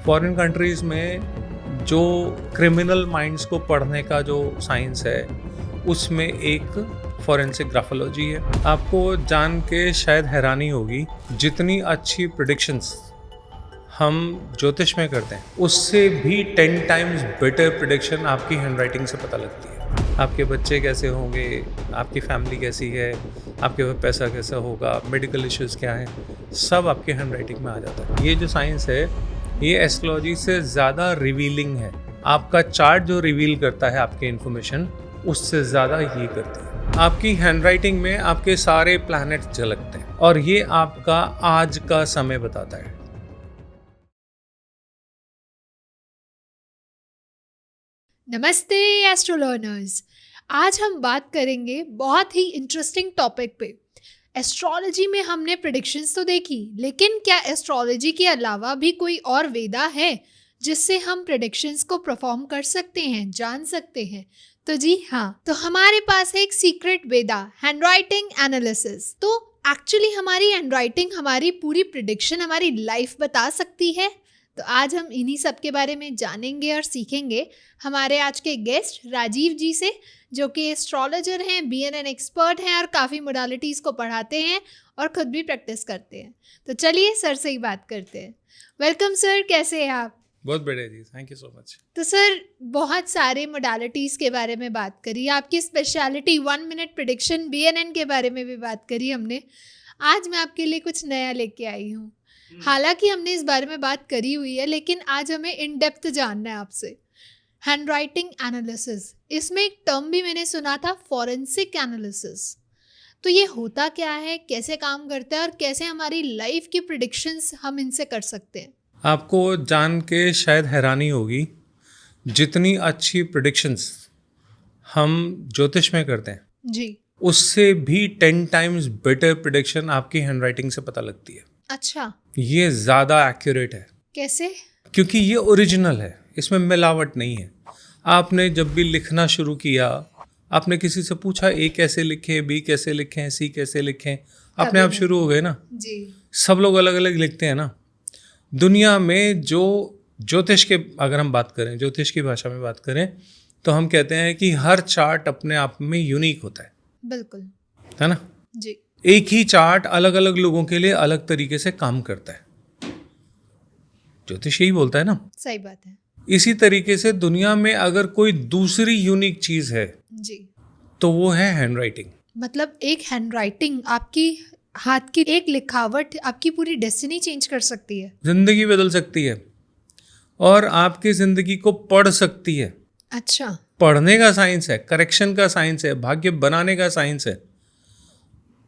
Foreign countries में जो criminal minds को पढ़ने का जो साइंस है उसमें एक फॉरेंसिक ग्राफोलॉजी है। आपको जान के शायद हैरानी होगी जितनी अच्छी प्रेडिक्शंस हम ज्योतिष में करते हैं उससे भी 10 टाइम्स बेटर प्रेडिक्शन आपकी हैंडराइटिंग से पता लगती है। आपके बच्चे कैसे होंगे, आपकी फैमिली कैसी है, आपके पास पैसा कैसा होगा, मेडिकल इश्यूज़ क्या हैं, सब आपके हैंडराइटिंग में आ जाता है। ये जो साइंस है ये एस्ट्रोलॉजी से ज़्यादा रिवीलिंग है। आपका चार्ट जो रिवील करता है आपके इन्फॉर्मेशन उससे ज़्यादा ये करती है। आपकी हैंडराइटिंग में आपके सारे प्लैनेट झलकते हैं और ये आपका आज का समय बताता है। नमस्ते एस्ट्रोलर्नर्स। आज हम बात करेंगे बहुत ही इंटरेस्टिंग टॉपिक पे। एस्ट्रोलॉजी में हमने प्रेडिक्शंस तो देखी, लेकिन क्या एस्ट्रोलॉजी के अलावा भी कोई और वेदा है जिससे हम प्रेडिक्शंस को परफॉर्म कर सकते हैं, जान सकते हैं? तो जी हाँ, तो हमारे पास है एक सीक्रेट वेदा, हैंडराइटिंग एनालिसिस। तो एक्चुअली हमारी हैंडराइटिंग हमारी पूरी प्रेडिक्शन, हमारी लाइफ बता सकती है। तो आज हम इन्हीं सब के बारे में जानेंगे और सीखेंगे हमारे आज के गेस्ट राजीव जी से, जो कि एस्ट्रोलॉजर हैं, BNN एक्सपर्ट हैं और काफ़ी मोडालिटीज़ को पढ़ाते हैं और ख़ुद भी प्रैक्टिस करते हैं। तो चलिए सर से ही बात करते हैं। वेलकम सर, कैसे हैं आप? बहुत बढ़िया जी, थैंक यू सो मच। तो सर, बहुत सारे मोडालिटीज़ के बारे में बात करी, आपकी स्पेशलिटी 1 मिनट प्रेडिक्शन BNN के बारे में भी बात करी हमने। आज मैं आपके लिए कुछ नया लेके आई हूँ। हालांकि हमने इस बारे में बात करी हुई है, लेकिन आज हमें इन डेप्थ जानना है आपसे। हैंडराइटिंग एनालिसिस, इसमें एक टर्म भी मैंने सुना था, फॉरेंसिक एनालिसिस। तो ये होता क्या है, कैसे काम करता है और कैसे हमारी लाइफ की प्रेडिक्शंस हम इनसे कर सकते हैं? आपको जान के शायद हैरानी होगी जितनी अच्छी प्रेडिक्शंस हम ज्योतिष में करते हैं जी। उससे भी 10 टाइम्स बेटर प्रेडिक्शन आपकी हैंडराइटिंग से पता लगती है। अच्छा, ये ज़्यादा एक्यूरेट है। कैसे? क्योंकि ये ओरिजिनल है, इसमें मिलावट नहीं है। आपने जब भी लिखना शुरू किया, आपने किसी से पूछा A कैसे लिखें, B कैसे लिखें, C कैसे लिखें, अपने आप शुरू हो गए ना। जी। सब लोग अलग अलग लिखते हैं ना। दुनिया में जो ज्योतिष के, अगर हम बात करें, ज्योतिष की भाषा में बात करें, तो हम कहते हैं कि हर चार्ट अपने आप में यूनिक होता है। बिल्कुल। है ना? जी। एक ही चार्ट अलग अलग लोगों के लिए अलग तरीके से काम करता है। ज्योतिष यही बोलता है ना। सही बात है। इसी तरीके से दुनिया में अगर कोई दूसरी यूनिक चीज है जी। तो वो है हैंडराइटिंग। मतलब एक हैंडराइटिंग, आपकी हाथ की एक लिखावट आपकी पूरी डेस्टिनी चेंज कर सकती है, जिंदगी बदल सकती है और आपकी जिंदगी को पढ़ सकती है। अच्छा। पढ़ने का साइंस है, करेक्शन का साइंस है, भाग्य बनाने का साइंस है।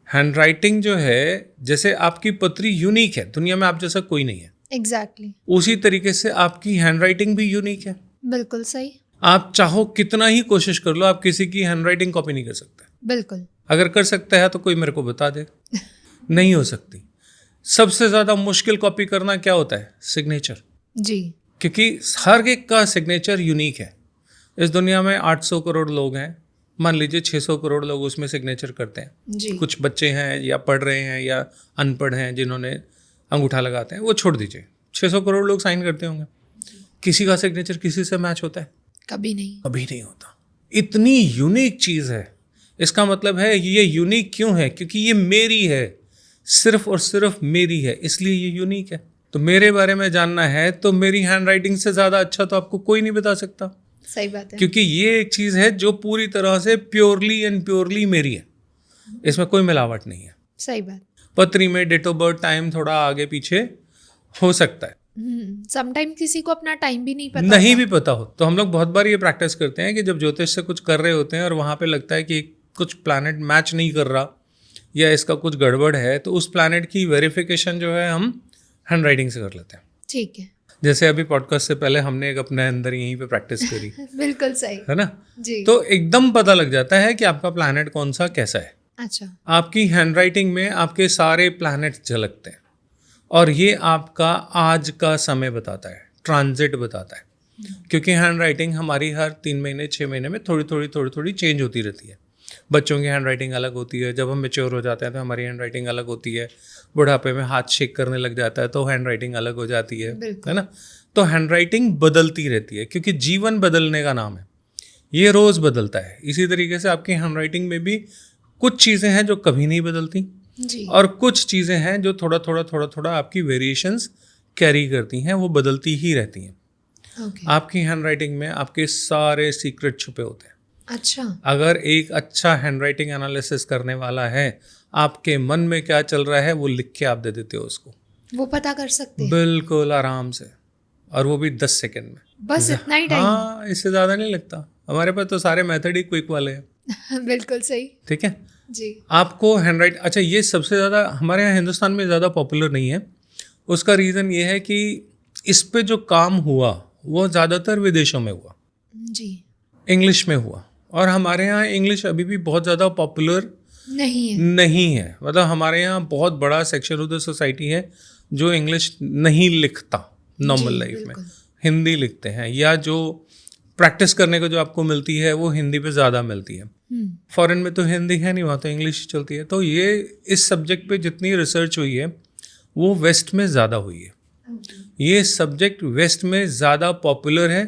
हैंडराइटिंग जो है, जैसे आपकी पत्री यूनिक है, दुनिया में आप जैसा कोई नहीं है, एग्जैक्टली। उसी तरीके से आपकी हैंडराइटिंग भी यूनिक है। बिल्कुल सही। आप चाहो कितना ही कोशिश कर लो, आप किसी की हैंडराइटिंग कॉपी नहीं कर सकते। बिल्कुल। अगर कर सकता है तो कोई मेरे को बता दे। नहीं हो सकती। सबसे ज़्यादा मुश्किल कॉपी करना क्या होता है? सिग्नेचर। जी। क्योंकि हर एक का सिग्नेचर यूनिक है। इस दुनिया में 800 करोड़ लोग हैं, मान लीजिए 600 करोड़ लोग उसमें सिग्नेचर करते हैं। जी। कुछ बच्चे हैं या पढ़ रहे हैं या अनपढ़ हैं जिन्होंने अंगूठा लगाते हैं, वो छोड़ दीजिए। 600 करोड़ लोग साइन करते होंगे, किसी का सिग्नेचर किसी से मैच होता है? कभी नहीं। कभी नहीं होता। इतनी यूनिक चीज़ है। इसका मतलब है ये यूनिक क्यों है? क्योंकि ये मेरी है, सिर्फ और सिर्फ मेरी है, इसलिए ये यूनिक है। तो मेरे बारे में जानना है तो मेरी हैंडराइटिंग से ज़्यादा अच्छा तो आपको कोई नहीं बता सकता। सही बात है। क्योंकि ये एक चीज़ है जो पूरी तरह से प्योरली एंड प्योरली मेरी है, इसमें कोई मिलावट नहीं है। सही बात। पत्री में डेट ऑफ बर्थ टाइम थोड़ा आगे पीछे हो सकता है, समटाइम किसी को अपना टाइम भी नहीं पता नहीं होता। भी पता हो। तो हम लोग बहुत बार ये प्रैक्टिस करते हैं कि जब ज्योतिष से कुछ कर रहे होते हैं और वहाँ पे लगता है कि कुछ प्लैनेट मैच नहीं कर रहा या इसका कुछ गड़बड़ है, तो उस प्लैनेट की वेरिफिकेशन जो है हम हैंडराइटिंग से कर लेते हैं। ठीक है। जैसे अभी पॉडकास्ट से पहले हमने एक अपने अंदर यहीं पे प्रैक्टिस करी। बिल्कुल सही है ना? जी। तो एकदम पता लग जाता है कि आपका प्लैनेट कौन सा कैसा है। अच्छा। आपकी हैंडराइटिंग में आपके सारे प्लैनेट झलकते हैं और ये आपका आज का समय बताता है, ट्रांजिट बताता है। क्योंकि हैंडराइटिंग हमारी हर 3 महीने 6 महीने में थोड़ी थोड़ी चेंज होती रहती है। बच्चों की हैंडराइटिंग अलग होती है, जब हम मैच्योर हो जाते हैं तो हमारी हैंडराइटिंग अलग होती है, बुढ़ापे में हाथ शेक करने लग जाता है तो हैंडराइटिंग अलग हो जाती है ना? तो हैंडराइटिंग बदलती रहती है, क्योंकि जीवन बदलने का नाम है, ये रोज़ बदलता है। इसी तरीके से आपकी हैंडराइटिंग में भी कुछ चीज़ें हैं जो कभी नहीं बदलती, जी। और कुछ चीज़ें हैं जो थोड़ा थोड़ा आपकी वेरिएशंस कैरी करती हैं, वो बदलती ही रहती हैं। ओके। आपकी हैंडराइटिंग में आपके सारे सीक्रेट छुपे होते हैं। अच्छा। अगर एक अच्छा हैंडराइटिंग एनालिसिस करने वाला है, आपके मन में क्या चल रहा है वो लिख के आप दे देते हो उसको, वो पता कर सकते हैं? बिल्कुल आराम से, और वो भी 10 सेकंड में। बस इतना ही टाइम? हाँ, इससे ज़्यादा नहीं लगता। हमारे पास तो सारे मेथड ही क्विक वाले हैं। बिल्कुल सही। ठीक है। जी। आपको हैंडराइट, अच्छा ये सबसे ज़्यादा हमारे यहाँ हिंदुस्तान में ज़्यादा पॉपुलर नहीं है। उसका रीज़न ये है कि इस पे जो काम हुआ वो ज़्यादातर विदेशों में हुआ, जी। इंग्लिश में हुआ, और हमारे यहाँ इंग्लिश अभी भी बहुत ज़्यादा पॉपुलर नहीं है। मतलब हमारे यहाँ बहुत बड़ा सेक्शन ऑफ द सोसाइटी है जो इंग्लिश नहीं लिखता नॉर्मल लाइफ में, हिंदी लिखते हैं, या जो प्रैक्टिस करने को जो आपको मिलती है वो हिंदी पे ज़्यादा मिलती है। फॉरेन में तो हिंदी है नहीं, वहाँ तो इंग्लिश चलती है। तो ये इस सब्जेक्ट पे जितनी रिसर्च हुई है वो वेस्ट में ज़्यादा हुई है। ये सब्जेक्ट वेस्ट में ज़्यादा पॉपुलर है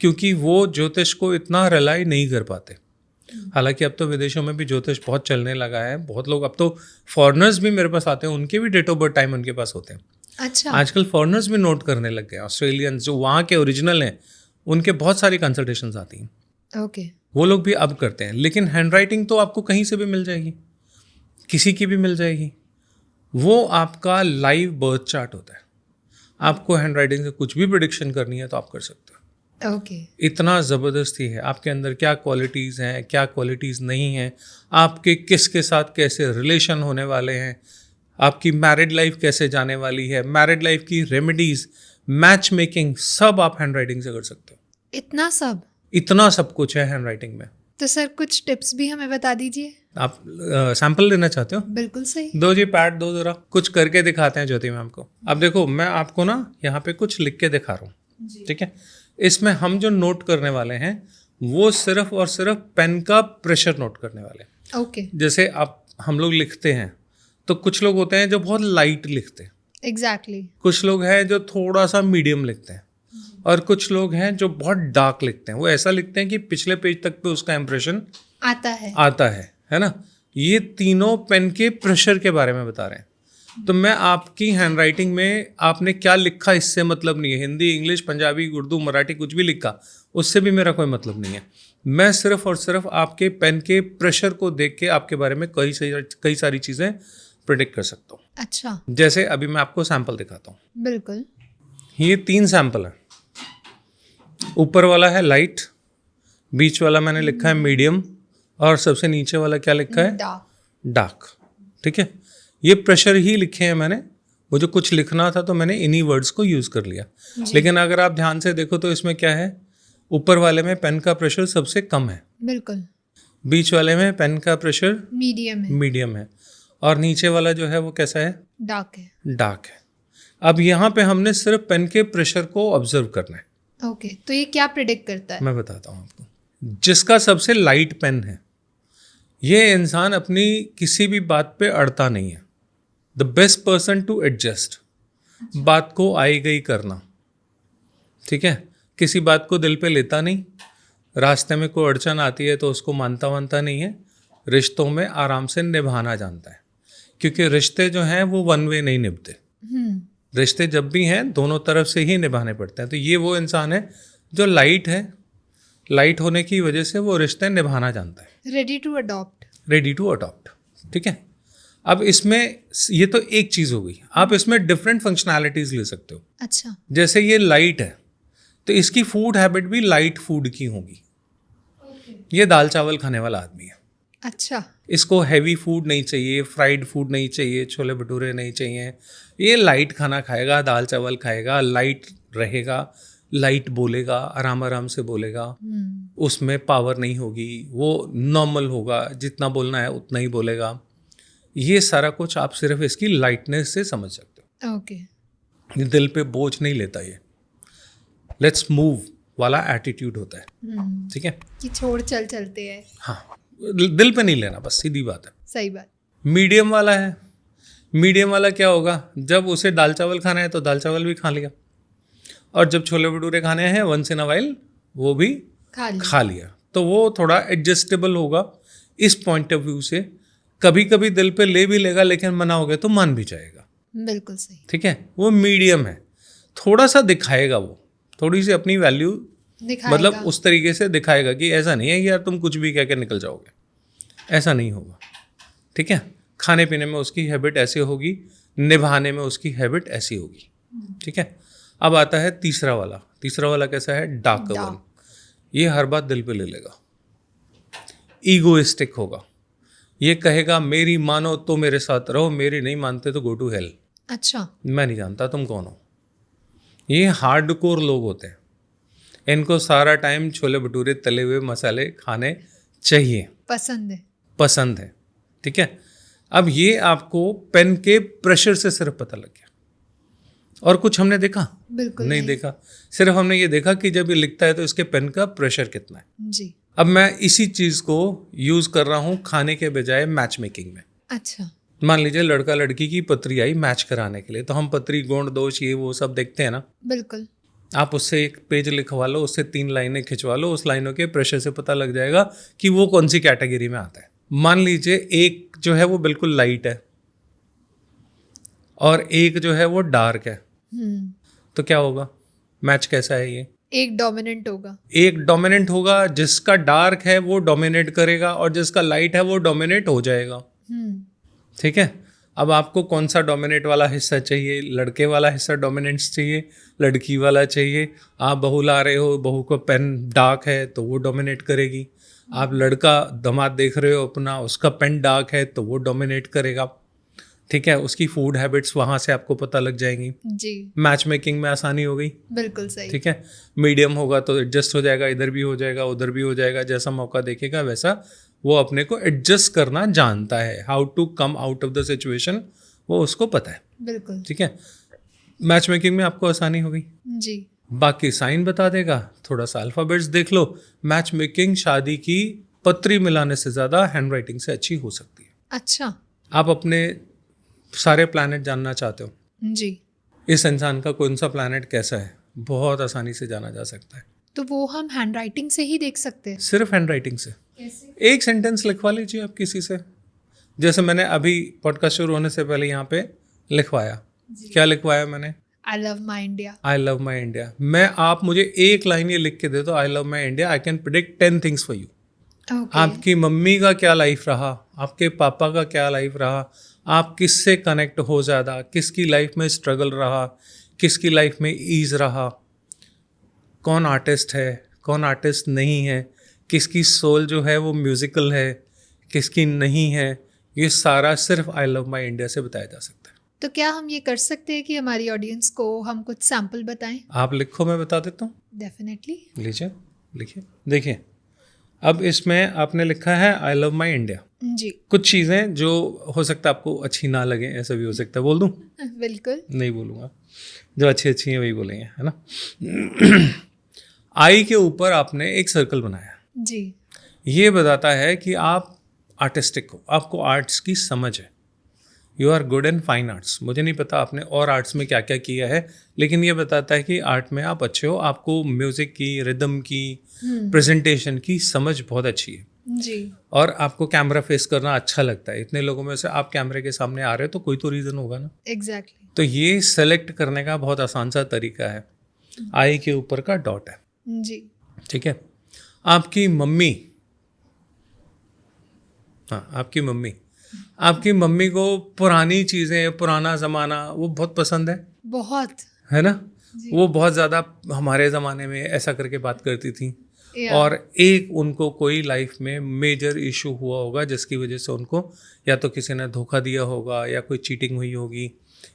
क्योंकि वो ज्योतिष को इतना रिलाई नहीं कर पाते। हालांकि अब तो विदेशों में भी ज्योतिष बहुत चलने लगा है, बहुत लोग, अब तो फॉरेनर्स भी मेरे पास आते हैं, उनके भी डेट ऑफ बर्थ टाइम उनके पास होते हैं। अच्छा। आजकल फॉरेनर्स भी नोट करने लग गए, ऑस्ट्रेलियंस जो वहाँ के ओरिजिनल हैं उनके बहुत सारी कंसल्टेशंस आती हैं। ओके। वो लोग भी अब करते हैं। लेकिन हैंडराइटिंग तो आपको कहीं से भी मिल जाएगी, किसी की भी मिल जाएगी। वो आपका लाइव बर्थ चार्ट होता है। आपको हैंडराइटिंग से कुछ भी प्रेडिक्शन करनी है तो आप कर सकते हो। ओके। इतना ज़बरदस्ती है आपके अंदर, क्या क्वालिटीज़ हैं, क्या क्वालिटीज़ नहीं हैं, आपके किसके साथ कैसे रिलेशन होने वाले हैं, आपकी मैरिड लाइफ कैसे जाने वाली है, मैरिड लाइफ की रेमेडीज़, मैच मेकिंग, सब आप हैंडराइटिंग से कर सकते हो। इतना सब? इतना सब कुछ है हैंडराइटिंग में। तो सर कुछ टिप्स भी हमें बता दीजिए। आप सैंपल लेना चाहते हो? बिल्कुल सही। दो जी, पैड दो, ज़रा कुछ करके दिखाते हैं ज्योति मैम को। अब देखो, मैं आपको ना यहाँ पे कुछ लिख के दिखा रहा हूँ, ठीक है। इसमें हम जो नोट करने वाले हैं वो सिर्फ और सिर्फ पेन का प्रेशर नोट करने वाले हैं। ओके। जैसे आप, हम लोग लिखते हैं तो कुछ लोग होते हैं जो बहुत लाइट लिखते हैं, एग्जैक्टली। कुछ लोग हैं जो थोड़ा सा मीडियम लिखते हैं, और कुछ लोग हैं जो बहुत डार्क लिखते हैं। वो ऐसा लिखते हैं कि पिछले पेज तक पे उसका इम्प्रेशन आता है ना। ये तीनों पेन के प्रेशर के बारे में बता रहे हैं। तो मैं आपकी हैंडराइटिंग में आपने क्या लिखा इससे मतलब नहीं है। हिंदी, इंग्लिश, पंजाबी, उर्दू, मराठी, कुछ भी लिखा, उससे भी मेरा कोई मतलब नहीं है। मैं सिर्फ और सिर्फ आपके पेन के प्रेशर को देख के आपके बारे में कई सारी चीज़ें प्रेडिक्ट कर सकता हूँ। अच्छा। जैसे अभी मैं आपको सैंपल दिखाता हूँ। बिल्कुल। ये 3 सैंपल है। ऊपर वाला है लाइट, बीच वाला मैंने लिखा है मीडियम, और सबसे नीचे वाला क्या लिखा है? डार्क। ठीक है। ये प्रेशर ही लिखे हैं मैंने। वो जो कुछ लिखना था तो मैंने इन्हीं वर्ड्स को यूज़ कर लिया। लेकिन अगर आप ध्यान से देखो तो इसमें क्या है, ऊपर वाले में पेन का प्रेशर सबसे कम है, बिल्कुल। बीच वाले में पेन का प्रेशर मीडियम है, और नीचे वाला जो है वो कैसा है? डार्क है। अब यहाँ पे हमने सिर्फ पेन के प्रेशर को ऑब्जर्व करना है। ओके। तो ये क्या प्रेडिक्ट करता है? मैं बताता हूँ आपको। जिसका सबसे लाइट पेन है, ये इंसान अपनी किसी भी बात पे अड़ता नहीं है। The best person to adjust, बात को आई गई करना, ठीक है। किसी बात को दिल पे लेता नहीं, रास्ते में कोई अड़चन आती है तो उसको मानता नहीं है, रिश्तों में आराम से निभाना जानता है। क्योंकि रिश्ते जो हैं वो वन वे नहीं निभते। रिश्ते जब भी हैं दोनों तरफ से ही निभाने पड़ते हैं। तो ये वो इंसान है जो लाइट है, लाइट होने की वजह से वो रिश्ते निभाना जानता है। Ready to adopt. ठीक है। अब इसमें ये तो एक चीज़ हो गई। आप इसमें डिफरेंट फंक्शनैलिटीज ले सकते हो। अच्छा। जैसे ये लाइट है तो इसकी फूड हैबिट भी लाइट फूड की होगी। ये दाल चावल खाने वाला आदमी है। अच्छा। इसको हैवी फूड नहीं चाहिए, फ्राइड फूड नहीं चाहिए, छोले भटूरे नहीं चाहिए। ये लाइट खाना खाएगा, दाल चावल खाएगा, लाइट रहेगा, लाइट बोलेगा, आराम से बोलेगा, उसमें पावर नहीं होगी, वो नॉर्मल होगा, जितना बोलना है उतना ही बोलेगा। ये सारा कुछ आप सिर्फ इसकी लाइटनेस से समझ सकते हो। ओके। दिल पे बोझ नहीं लेता, ये लेट्स मूव वाला एटीट्यूड होता है। ठीक है, कि छोड़ चलते हैं। हाँ, दिल पे नहीं लेना, बस सीधी बात है। सही बात। मीडियम वाला है। मीडियम वाला क्या होगा, जब उसे दाल चावल खाना है तो दाल चावल भी खा लिया, और जब छोले भटूरे खाने हैं वंस इन अ वाइल वो भी खा लिया, तो वो थोड़ा एडजस्टेबल होगा इस पॉइंट ऑफ व्यू से। कभी कभी दिल पे ले भी लेगा, लेकिन मनाओगे तो मान भी जाएगा। बिल्कुल सही। ठीक है, वो मीडियम है, थोड़ा सा दिखाएगा, वो थोड़ी सी अपनी वैल्यू मतलब उस तरीके से दिखाएगा कि ऐसा नहीं है कि यार तुम कुछ भी कह के निकल जाओगे, ऐसा नहीं होगा। ठीक है, खाने पीने में उसकी हैबिट ऐसी होगी, निभाने में उसकी हैबिट ऐसी होगी। ठीक है, अब आता है तीसरा वाला कैसा है? Dark one. ये हर बात दिल पे ले लेगा, ईगोइस्टिक होगा, ये कहेगा मेरी मानो तो मेरे साथ रहो, मेरी नहीं मानते तो गो टू हेल। अच्छा, मैं नहीं जानता तुम कौन हो। ये हार्डकोर लोग होते हैं, इनको सारा टाइम छोले भटूरे तले हुए मसाले खाने चाहिए, पसंद है। ठीक है, अब ये आपको पेन के प्रेशर से सिर्फ पता लग गया, और कुछ हमने देखा? बिल्कुल नहीं देखा, सिर्फ हमने ये देखा कि जब ये लिखता है तो इसके पेन का प्रेशर कितना है जी। अब मैं इसी चीज को यूज कर रहा हूँ खाने के बजाय मैच मेकिंग में। अच्छा, मान लीजिए लड़का लड़की की पत्री आई मैच कराने के लिए, तो हम पत्री गोंड दोष ये वो सब देखते हैं ना। बिल्कुल। आप उससे एक पेज लिखवा लो, उससे 3 लाइनें खिंचवा लो, उस लाइनों के प्रेशर से पता लग जाएगा कि वो कौन सी कैटेगरी में आता है। मान लीजिए एक जो है वो बिल्कुल लाइट है और एक जो है वो डार्क है, तो क्या होगा? मैच कैसा है ये? एक डोमिनेंट होगा, जिसका डार्क है वो डोमिनेट करेगा और जिसका लाइट है वो डोमिनेट हो जाएगा। ठीक है, अब आपको कौन सा डोमिनेट वाला हिस्सा चाहिए? लड़के वाला हिस्सा डोमिनेंस चाहिए, लड़की वाला चाहिए? आप बहू ला रहे हो, बहू का पेन डार्क है तो वो डोमिनेट करेगी। आप लड़का दामाद देख रहे हो अपना, उसका पेन डार्क है तो वो डोमिनेट करेगा। ठीक है, उसकी फूड हैबिट्स वहाँ से आपको पता लग जाएंगी जी। मैच मेकिंग में आसानी हो गई। बिल्कुल सही। ठीक है, मीडियम होगा तो एडजस्ट हो जाएगा, इधर भी हो जाएगा उधर भी हो जाएगा, जैसा मौका देखेगा वैसा वो अपने को एडजस्ट करना जानता है। How to come out of the situation वो उसको पता है। बिल्कुल। ठीक है, मैच मेकिंग में आपको आसानी हो गई जी। बाकी साइन बता देगा, थोड़ा सा अल्फाबेट्स देख लो। मैच मेकिंग शादी की पत्री मिलाने से ज़्यादा हैंड राइटिंग से अच्छी हो सकती है। अच्छा, आप अपने सारे प्लैनेट जानना चाहते हो जी, इस इंसान का कौन सा प्लैनेट कैसा है, बहुत आसानी से जाना जा सकता है। तो वो हम हैंड राइटिंग से ही देख सकते हैं? सिर्फ हैंड राइटिंग से। कैसे? एक सेंटेंस लिखवा लीजिए आप किसी से, जैसे मैंने अभी पॉडकास्ट शुरू होने से पहले यहाँ पे लिखवाया। क्या लिखवाया मैंने? I love my India. I love my India. मैं आप मुझे एक लाइन ये लिख के दे दो, I love my India, I can predict 10 things for you. आपकी मम्मी का क्या लाइफ रहा, आपके पापा का क्या लाइफ रहा, आप किससे कनेक्ट हो ज़्यादा, किसकी लाइफ में स्ट्रगल रहा, किसकी लाइफ में ईज रहा, कौन आर्टिस्ट है कौन आर्टिस्ट नहीं है, किसकी सोल जो है वो म्यूज़िकल है किसकी नहीं है, ये सारा सिर्फ आई लव माई इंडिया से बताया जा सकता है। तो क्या हम ये कर सकते हैं कि हमारी ऑडियंस को हम कुछ सैम्पल बताएं? आप लिखो, मैं बता देता हूँ। डेफिनेटली। लीजिए लिखिए, देखिए अब इसमें आपने लिखा है आई लव माई इंडिया। जी। कुछ चीज़ें जो हो सकता है आपको अच्छी ना लगे, ऐसा भी हो सकता है। बोल दूँ? बिल्कुल नहीं बोलूँगा, जो अच्छी अच्छी हैं वही बोलेंगे, है ना। आई के ऊपर आपने एक सर्कल बनाया जी। ये बताता है कि आप आर्टिस्टिक हो, आपको आर्ट्स की समझ है, you are good in fine arts. मुझे नहीं पता आपने और आर्ट्स में क्या क्या किया है, लेकिन ये बताता है कि आर्ट में आप अच्छे हो, आपको म्यूज़िक की, रिदम की, प्रेजेंटेशन की समझ बहुत अच्छी है जी। और आपको कैमरा फेस करना अच्छा लगता है। इतने लोगों में से आप कैमरे के सामने आ रहे हो तो कोई तो रीज़न होगा ना। एग्जैक्टली। तो ये सेलेक्ट करने का बहुत आसान सा तरीका है, आई के ऊपर का डॉट है। जी। ठीक है, आपकी मम्मी, हाँ आपकी मम्मी को पुरानी चीज़ें, पुराना ज़माना वो बहुत पसंद है। बहुत, है ना। वो बहुत ज़्यादा हमारे ज़माने में ऐसा करके बात करती थी और एक उनको कोई लाइफ में मेजर इशू हुआ होगा जिसकी वजह से उनको या तो किसी ने धोखा दिया होगा या कोई चीटिंग हुई होगी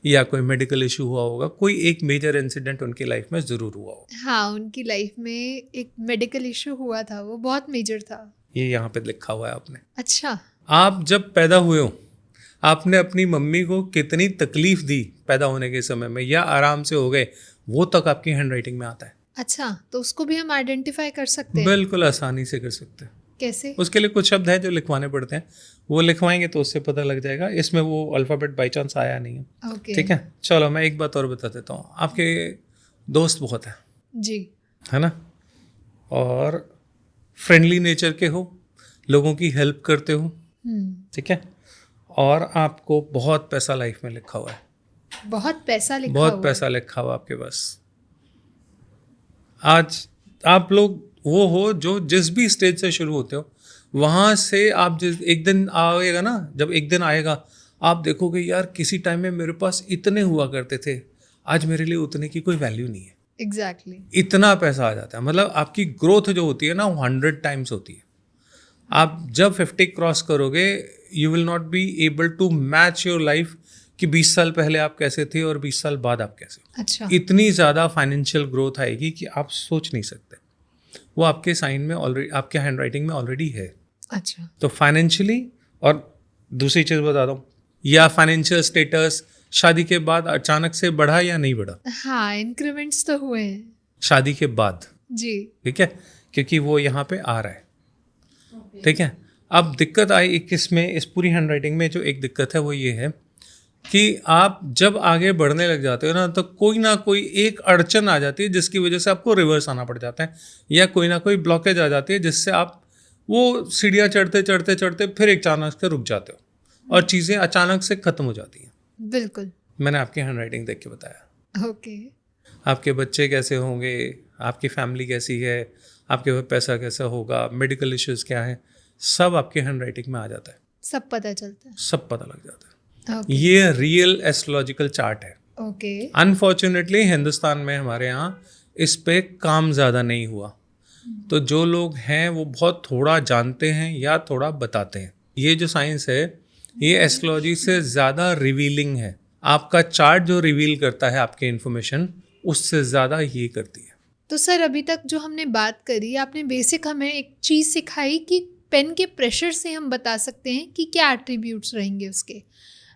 या कोई मेडिकल इशू हुआ होगा, कोई एक मेजर इंसिडेंट उनकी लाइफ में ज़रूर हुआ होगा। हाँ, उनकी लाइफ में एक मेडिकल इशू हुआ था, वो बहुत मेजर था। ये यहाँ पे लिखा हुआ है आपने। अच्छा। आप जब पैदा हुए हो आपने अपनी मम्मी को कितनी तकलीफ दी पैदा होने के समय में या आराम से हो गए, वो तक आपकी हैंड राइटिंग में आता है। अच्छा, तो उसको भी हम आइडेंटिफाई कर सकते हैं? बिल्कुल आसानी से कर सकते हैं। कैसे? उसके लिए कुछ शब्द हैं जो लिखवाने पड़ते हैं, वो लिखवाएंगे तो उससे पता लग जाएगा। इसमें वो अल्फ़ाबेट बाई चांस आया नहीं है। ओके। ठीक है, चलो मैं एक बात और बता देता हूँ। आपके दोस्त बहुत हैं, जी। है ना, और फ्रेंडली नेचर के हो, लोगों की हेल्प करते हो, ठीक है, और आपको बहुत पैसा लाइफ में लिखा हुआ है, बहुत पैसा लिखा बहुत हुआ पैसा लिखा हुआ आपके पास। आज आप लोग वो हो जो जिस भी स्टेज से शुरू होते हो, वहाँ से आप जिस एक दिन आएगा ना, जब एक दिन आएगा आप देखोगे यार किसी टाइम में मेरे पास इतने हुआ करते थे, आज मेरे लिए उतने की कोई वैल्यू नहीं है। एग्जैक्टली। इतना पैसा आ जाता है, मतलब आपकी ग्रोथ जो होती है ना वो 100 टाइम्स होती है। आप जब 50 क्रॉस करोगे you will not be able to match your life कि 20 साल पहले आप कैसे थे और 20 साल बाद आप कैसे हो। अच्छा। इतनी ज़्यादा फाइनेंशियल ग्रोथ आएगी कि आप सोच नहीं सकते। वो आपके साइन में ऑलरेडी, आपके हैंड राइटिंग में ऑलरेडी है। अच्छा। तो फाइनेंशियली, और दूसरी चीज़ बता दूँ, या फाइनेंशियल स्टेटस शादी के बाद अचानक से बढ़ा या नहीं बढ़ा? हाँ, इंक्रीमेंट्स तो हुए हैं। शादी के बाद, जी। ठीक है, क्योंकि वो यहाँ पे आ रहा है, ठीक है। अब दिक्कत आई किस में, इस पूरी हैंड राइटिंग में जो एक दिक्कत है वो ये है कि आप जब आगे बढ़ने लग जाते हो ना तो कोई ना कोई एक अड़चन आ जाती है जिसकी वजह से आपको रिवर्स आना पड़ जाता है, या कोई ना कोई ब्लॉकेज आ जाती है जिससे आप वो सीढ़ियाँ चढ़ते चढ़ते चढ़ते फिर एक अचानक से रुक जाते हो और चीज़ें अचानक से ख़त्म हो जाती हैं। बिल्कुल। मैंने आपकी हैंड राइटिंग देख के बताया। ओके। आपके बच्चे कैसे होंगे, आपकी फैमिली कैसी है, आपके पास पैसा कैसा होगा, मेडिकल इश्यूज़ क्या हैं, सब आपके हैंड राइटिंग में आ जाता है, सब पता चलता है। सब पता लग जाता है। ओके। ये रियल एस्ट्रोलॉजिकल चार्ट है। ओके। अनफॉर्चुनेटली हिंदुस्तान में हमारे यहाँ इस पे काम ज़्यादा नहीं हुआ, तो जो लोग हैं वो बहुत थोड़ा जानते हैं या थोड़ा बताते हैं। ये जो साइंस है ये एस्ट्रोलॉजी से ज़्यादा रिवीलिंग है। आपका चार्ट जो रिवील करता है आपके इन्फॉर्मेशन, उससे ज़्यादा ये करती है। तो सर अभी तक जो हमने बात करी, आपने बेसिक हमें एक चीज़ सिखाई कि पेन के प्रेशर से हम बता सकते हैं कि क्या एट्रीब्यूट्स रहेंगे उसके,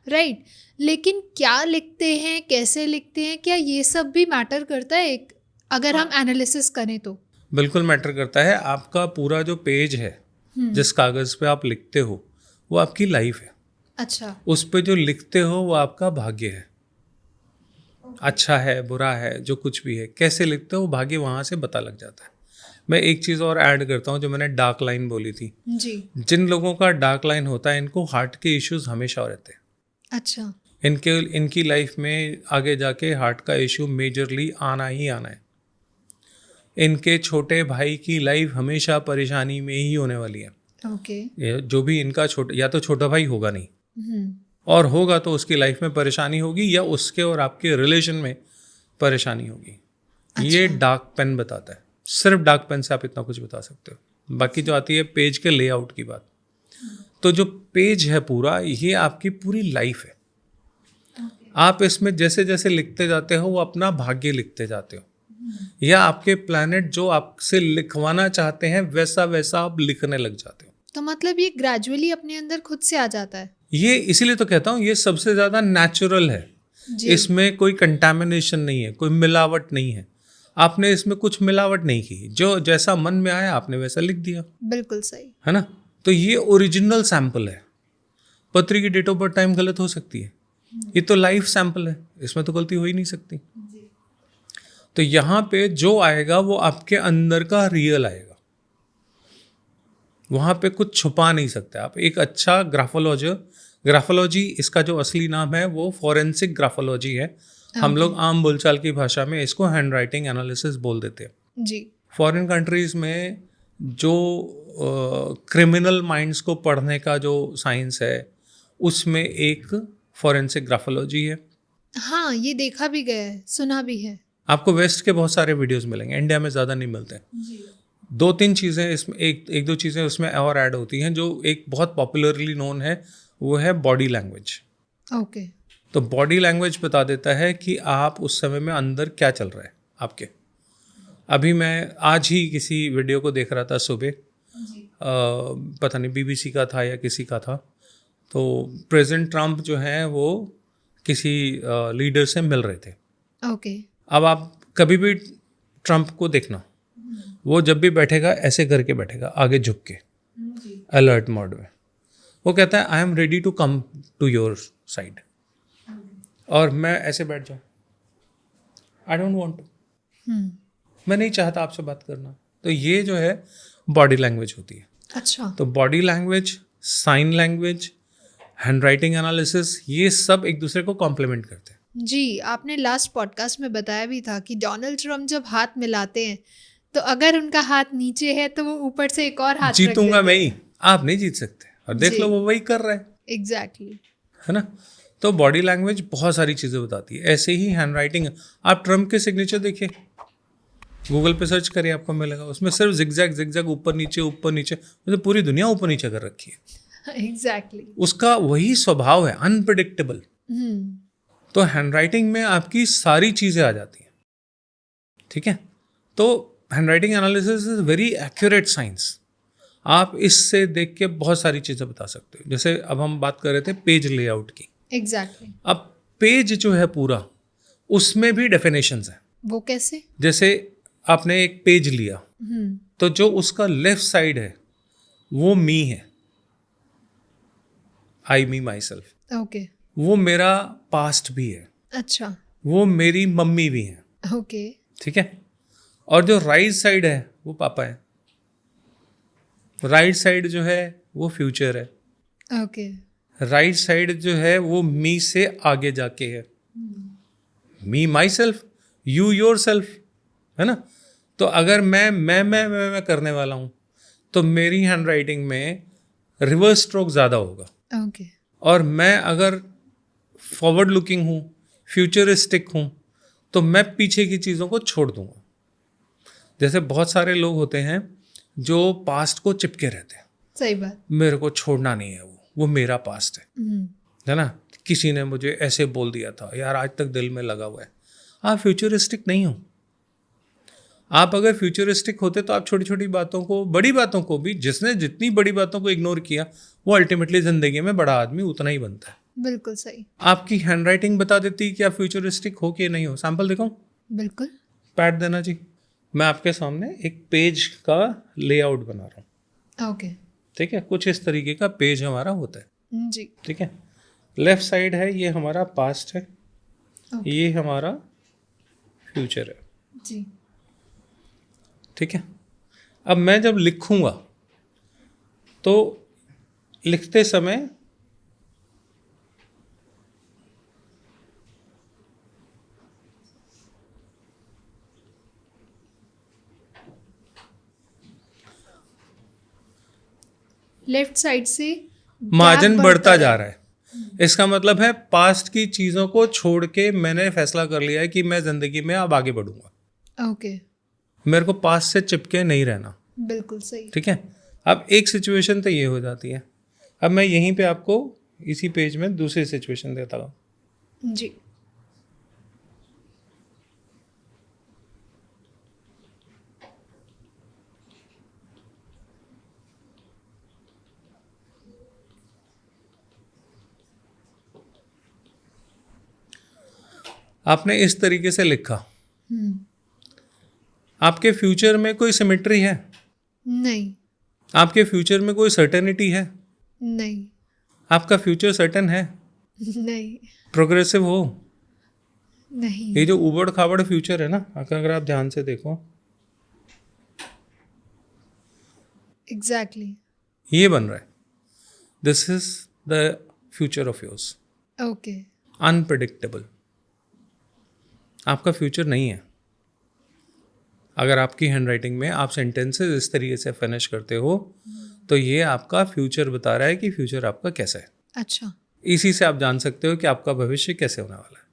राइट। लेकिन क्या लिखते हैं, कैसे लिखते हैं, क्या ये सब भी मैटर करता है एक, अगर हम एनालिसिस करें तो? बिल्कुल मैटर करता है। आपका पूरा जो पेज है जिस कागज़ पे आप लिखते हो वो आपकी लाइफ है। अच्छा। उस पे जो लिखते हो वो आपका भाग्य है। अच्छा है, बुरा है, जो कुछ भी है, कैसे लिखते हो भाग्य वहाँ से पता लग जाता है। मैं एक चीज़ और ऐड करता हूँ, जो मैंने डार्क लाइन बोली थी, जी। जिन लोगों का डार्क लाइन होता है इनको हार्ट के इश्यूज हमेशा रहते हैं। अच्छा। इनकी लाइफ में आगे जाके हार्ट का इशू मेजरली आना ही आना है। इनके छोटे भाई की लाइफ हमेशा परेशानी में ही होने वाली है। ओके। जो भी इनका या तो छोटा भाई होगा नहीं, हम्म। और होगा तो उसकी लाइफ में परेशानी होगी, या उसके और आपके रिलेशन में परेशानी होगी। ये डार्क पेन बताता है। सिर्फ डार्क पेन से आप इतना कुछ बता सकते हो। बाकी जो आती है पेज के लेआउट की बात, तो जो पेज है पूरा, ये आपकी पूरी लाइफ है। आप इसमें जैसे जैसे लिखते जाते हो वो अपना भाग्य लिखते जाते हो, या आपके प्लैनेट जो आपसे लिखवाना चाहते हैं वैसा वैसा आप लिखने लग जाते हो। तो मतलब ये ग्रेजुअली अपने अंदर खुद से आ जाता है? ये इसीलिए तो कहता हूँ ये सबसे ज़्यादा नेचुरल है। जी। इसमें कोई कंटामिनेशन नहीं है, कोई मिलावट नहीं है। आपने इसमें कुछ मिलावट नहीं की, जो जैसा मन में आया आपने वैसा लिख दिया। बिल्कुल सही है ना। तो ये ओरिजिनल सैंपल है। पत्री की डेट ऑफ बर्थ टाइम गलत हो सकती है, ये तो लाइफ सैंपल है, इसमें तो गलती हो ही नहीं सकती। तो यहाँ पे जो आएगा वो आपके अंदर का रियल आएगा, वहाँ पे कुछ छुपा नहीं सकते आप। एक अच्छा ग्राफोलॉजी इसका जो असली नाम है वो फॉरेंसिक ग्राफोलॉजी है। हम लोग आम बोलचाल की भाषा में इसको हैंड राइटिंग एनालिसिस बोल देते हैं। जी। फॉरेन कंट्रीज में जो क्रिमिनल माइंड्स को पढ़ने का जो साइंस है उसमें एक फॉरेंसिक ग्राफोलॉजी है। हाँ, ये देखा भी गया है, सुना भी है। आपको वेस्ट के बहुत सारे वीडियोस मिलेंगे, इंडिया में ज़्यादा नहीं मिलते। दो तीन चीज़ें इसमें, एक दो चीज़ें उसमें और ऐड होती हैं। जो एक बहुत पॉपुलरली नोन है वो है बॉडी लैंग्वेज। ओके। तो बॉडी लैंग्वेज बता देता है कि आप उस समय में अंदर क्या चल रहा है आपके। अभी मैं आज ही किसी वीडियो को देख रहा था सुबह, पता नहीं BBC का था या किसी का था। तो प्रेसिडेंट ट्रम्प जो हैं वो किसी लीडर से मिल रहे थे। ओके। अब आप कभी भी ट्रम्प को देखना, वो जब भी बैठेगा ऐसे करके बैठेगा, आगे झुक के, अलर्ट मोड में। वो कहता है I am ready to come to your side, और मैं ऐसे बैठ जाऊँ, आई डोंट वांट टू। मैं नहीं चाहता आपसे बात करना। तो ये जो है बॉडी लैंग्वेज होती है। अच्छा। तो body language, sign language, handwriting analysis, ये सब एक दूसरे को कॉम्प्लीमेंट करते हैं। जी, आपने लास्ट पॉडकास्ट में बताया भी था कि डोनाल्ड ट्रम्प जब हाथ मिलाते हैं तो अगर उनका हाथ नीचे है तो वो ऊपर से एक और हाथ रख जीतूंगा देते मैं ही, आप नहीं जीत सकते। और देख जी। लो वो वही कर रहा है, एग्जैक्टली। है ना। तो बॉडी लैंग्वेज बहुत सारी चीज़ें बताती है। ऐसे ही हैंडराइटिंग, आप ट्रम्प के सिग्नेचर देखिए, गूगल पे सर्च करिए आपको मिलेगा, उसमें सिर्फ जिगजैग जिगजैग ऊपर नीचे मतलब पूरी दुनिया ऊपर नीचे कर रखी है। एग्जैक्टली। उसका वही स्वभाव है, अनप्रिडिक्टेबल। तो हैंडराइटिंग में आपकी सारी चीज़ें आ जाती हैं, ठीक है। तो handwriting analysis is very accurate science. आप इससे देख के बहुत सारी चीज़ें बता सकते हो। जैसे अब हम बात कर रहे थे पेज लेआउट की। एग्जैक्टली। अब पेज जो है पूरा, उसमें भी डेफिनेशंस हैं। वो कैसे? जैसे आपने एक पेज लिया, तो जो उसका लेफ्ट साइड है वो मी है, आई मी माई सेल्फ। ओके। वो मेरा पास्ट भी है, अच्छा। वो मेरी मम्मी भी है, ओके। ठीक है। और जो राइट साइड है वो पापा है। राइट साइड जो है वो फ्यूचर है। ओके। राइट साइड जो है वो मी से आगे जाके है, me myself, you yourself, है ना। तो अगर मैं करने वाला हूँ तो मेरी हैंड राइटिंग में रिवर्स स्ट्रोक ज़्यादा होगा। ओके। और मैं अगर फॉरवर्ड लुकिंग हूँ, फ्यूचरिस्टिक हूँ, तो मैं पीछे की चीज़ों को छोड़ दूंगा। जैसे बहुत सारे लोग होते हैं जो पास्ट को चिपके रहते हैं, सही बात। मेरे को छोड़ना नहीं है, वो मेरा पास्ट है ना। किसी ने मुझे ऐसे बोल दिया था यार, आज तक दिल में लगा हुआ है। आप फ्यूचरिस्टिक नहीं हो। आप अगर फ्यूचरिस्टिक होते तो आप छोटी छोटी बातों को, बड़ी बातों को भी, जिसने जितनी बड़ी बातों को इग्नोर किया वो अल्टीमेटली जिंदगी में बड़ा आदमी उतना ही बनता है। बिल्कुल सही। आपकी हैंडराइटिंग बता देती कि आप फ्यूचरिस्टिक हो कि नहीं हो। सैंपल दिखाऊं? बिल्कुल। पैड देना जी। मैं आपके सामने एक पेज का लेआउट बना रहा हूँ, ओके। ठीक है। कुछ इस तरीके का पेज हमारा होता है, जी। ठीक है। लेफ्ट साइड है, ये हमारा पास्ट है, ओके। ये हमारा फ्यूचर है, जी। ठीक है। अब मैं जब लिखूंगा तो लिखते समय लेफ्ट साइड से मार्जिन gap बढ़ता जा रहा है। इसका मतलब है पास्ट की चीज़ों को छोड़ के मैंने फैसला कर लिया है कि मैं ज़िंदगी में अब आगे बढ़ूंगा। ओके। मेरे को पास्ट से चिपके नहीं रहना, बिल्कुल सही। ठीक है। अब एक सिचुएशन तो ये हो जाती है। अब मैं यहीं पे आपको इसी पेज में दूसरी सिचुएशन देता हूँ। जी। आपने इस तरीके से लिखा, आपके फ्यूचर में कोई सिमेट्री है? नहीं। आपके फ्यूचर में कोई सर्टेनिटी है? नहीं। आपका फ्यूचर सर्टेन है? नहीं। प्रोग्रेसिव हो? नहीं। ये जो उबड़ खाबड़ फ्यूचर है ना, अगर आप ध्यान से देखो, एग्जैक्टली। ये बन रहा है। This is the future of yours. Okay. Unpredictable. आपका फ्यूचर नहीं है। अगर आपकी हैंडराइटिंग में आप सेंटेंसेस इस तरीके से फिनिश करते हो तो ये आपका फ्यूचर बता रहा है कि फ्यूचर आपका कैसा है। अच्छा। इसी से आप जान सकते हो कि आपका भविष्य कैसे होने वाला है।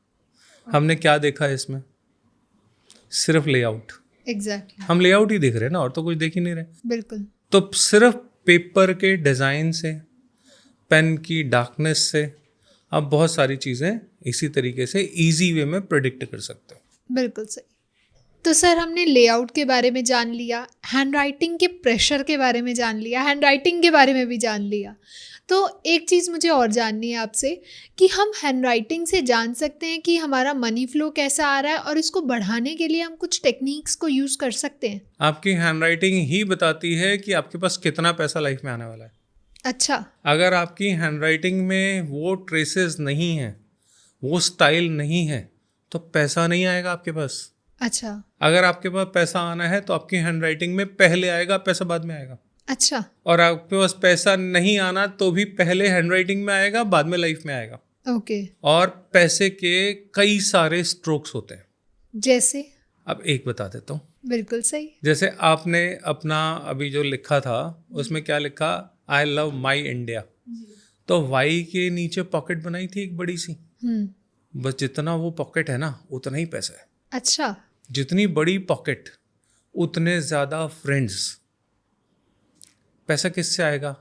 हमने क्या देखा है इसमें? सिर्फ लेआउट। एग्जैक्टली। हम लेआउट ही देख रहे हैं ना, और तो कुछ देख ही नहीं रहे। बिल्कुल। तो सिर्फ पेपर के डिज़ाइन से, पेन की डार्कनेस से आप बहुत सारी चीज़ें इसी तरीके से इजी वे में प्रिडिक्ट कर सकते हो। बिल्कुल सही। तो सर हमने लेआउट के बारे में जान लिया, हैंडराइटिंग के प्रेशर के बारे में जान लिया, हैंडराइटिंग के बारे में भी जान लिया। तो एक चीज़ मुझे और जाननी है आपसे कि हम हैंडराइटिंग से जान सकते हैं कि हमारा मनी फ्लो कैसा आ रहा है, और इसको बढ़ाने के लिए हम कुछ टेक्निक्स को यूज़ कर सकते हैं। आपकी हैंडराइटिंग ही बताती है कि आपके पास कितना पैसा लाइफ में आने वाला है। अच्छा। अगर आपकी हैंडराइटिंग में वो ट्रेसेस नहीं हैं, वो स्टाइल नहीं है, तो पैसा नहीं आएगा आपके पास। अच्छा अगर आपके पास पैसा आना है तो आपकी हैंड राइटिंग में पहले आएगा, पैसा बाद में आएगा। अच्छा और आपके पास पैसा नहीं आना तो भी पहले हैंड राइटिंग में आएगा, बाद में लाइफ में आएगा। ओके। और पैसे के कई सारे स्ट्रोक्स होते हैं। जैसे? अब एक बता देता हूँ। बिल्कुल सही। जैसे आपने अपना अभी जो लिखा था उसमें क्या लिखा, आई लव माई इंडिया, तो वाई के नीचे पॉकेट बनाई थी एक बड़ी सी। बस जितना वो पॉकेट है ना उतना ही पैसा है। अच्छा। जितनी बड़ी पॉकेट उतने ज्यादा फ्रेंड्स। पैसा किससे आएगा?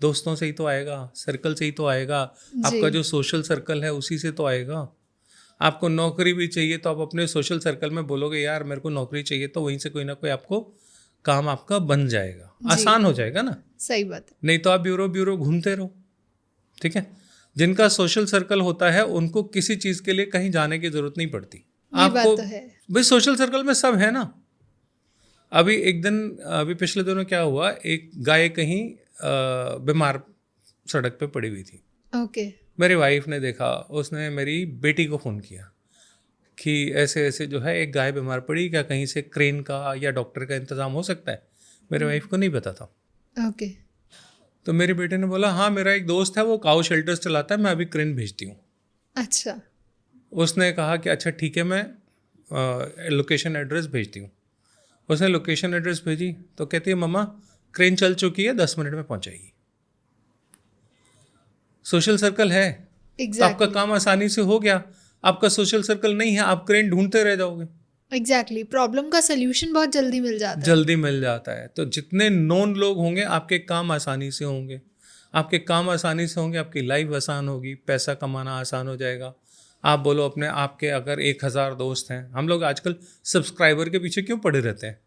दोस्तों से ही तो आएगा, सर्कल से ही तो आएगा। आपका जो सोशल सर्कल है उसी से तो आएगा। आपको नौकरी भी चाहिए तो आप अपने सोशल सर्कल में बोलोगे यार मेरे को नौकरी चाहिए, तो वहीं से कोई ना कोई आपको काम आपका बन जाएगा, आसान हो जाएगा ना। सही बात है। नहीं तो आप ब्यूरो घूमते रहो। ठीक है, जिनका सोशल सर्कल होता है उनको किसी चीज के लिए कहीं जाने की जरूरत नहीं पड़ती। आपको तो है भाई सोशल सर्कल में सब है ना। अभी एक दिन, अभी पिछले दिनों क्या हुआ, एक गाय कहीं बीमार सड़क पे पड़ी हुई थी। ओके। मेरी वाइफ ने देखा, उसने मेरी बेटी को फ़ोन किया कि ऐसे ऐसे जो है एक गाय बीमार पड़ी, क्या कहीं से क्रेन का या डॉक्टर का इंतज़ाम हो सकता है? मेरी वाइफ को नहीं पता था। ओके। तो मेरे बेटे ने बोला हाँ मेरा एक दोस्त है वो काऊ शेल्टर्स चलाता है, मैं अभी क्रेन भेजती हूँ। अच्छा। उसने कहा कि अच्छा ठीक है, मैं लोकेशन एड्रेस भेजती हूँ। उसने लोकेशन एड्रेस भेजी तो कहती है मम्मा क्रेन चल चुकी है, 10 मिनट में पहुँचाएगी। सोशल सर्कल है तो आपका काम आसानी से हो गया। आपका सोशल सर्कल नहीं है, आप क्रेन ढूंढते रह जाओगे। एग्जैक्टली। प्रॉब्लम का सलूशन बहुत जल्दी मिल जाता है। जल्दी मिल जाता है। तो जितने नोन लोग होंगे आपके काम आसानी से होंगे, आपके काम आसानी से होंगे, आपकी लाइफ आसान होगी, पैसा कमाना आसान हो जाएगा। आप बोलो अपने आपके अगर 1000 दोस्त हैं, हम लोग आजकल सब्सक्राइबर के पीछे क्यों पड़े रहते हैं?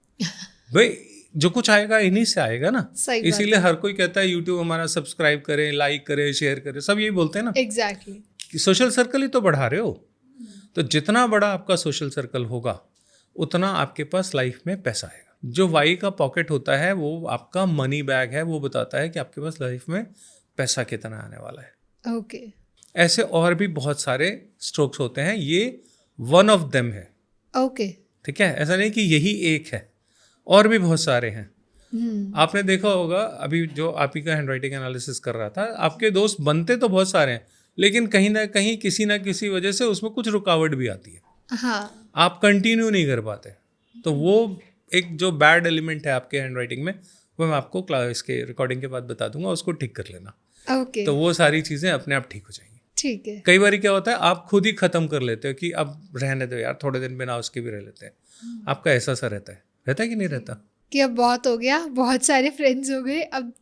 भाई जो कुछ आएगा इन्हीं से आएगा ना। इसीलिए हर कोई कहता है यूट्यूब हमारा सब्सक्राइब करें, लाइक करें, शेयर करें, सब यही बोलते हैं ना। एग्जैक्टली। सोशल सर्कल ही तो बढ़ा रहे हो। तो जितना बड़ा आपका सोशल सर्कल होगा उतना आपके पास लाइफ में पैसा आएगा। जो वाई का पॉकेट होता है वो आपका मनी बैग है, वो बताता है कि आपके पास लाइफ में पैसा कितना आने वाला है। ओके। ऐसे और भी बहुत सारे स्ट्रोक्स होते हैं, ये वन ऑफ देम है। ओके। ठीक है, ऐसा नहीं कि यही एक है, और भी बहुत सारे हैं। आपने देखा होगा अभी जो आप ही का हैंड राइटिंग एनालिसिस कर रहा था, आपके दोस्त बनते तो बहुत सारे हैं लेकिन कहीं ना कहीं किसी ना किसी वजह से उसमें कुछ रुकावट भी आती है। हाँ। आप कंटिन्यू नहीं कर पाते, तो वो एक जो बैड एलिमेंट है आपके हैंड राइटिंग में, वो मैं आपको इसके रिकॉर्डिंग के बाद बता दूंगा, उसको ठीक कर लेना। ओके। तो वो सारी चीज़ें अपने आप ठीक हो जाएंगी। ठीक है। कई बार क्या होता है आप खुद ही ख़त्म कर लेते हो कि अब रहने दो यार, थोड़े दिन बिना उसके भी रह लेते हैं। आपका ऐसा सा रहता है कि नहीं रहता कि अब बहुत हो गया, बहुत सारे फ्रेंड्स हो गए, अब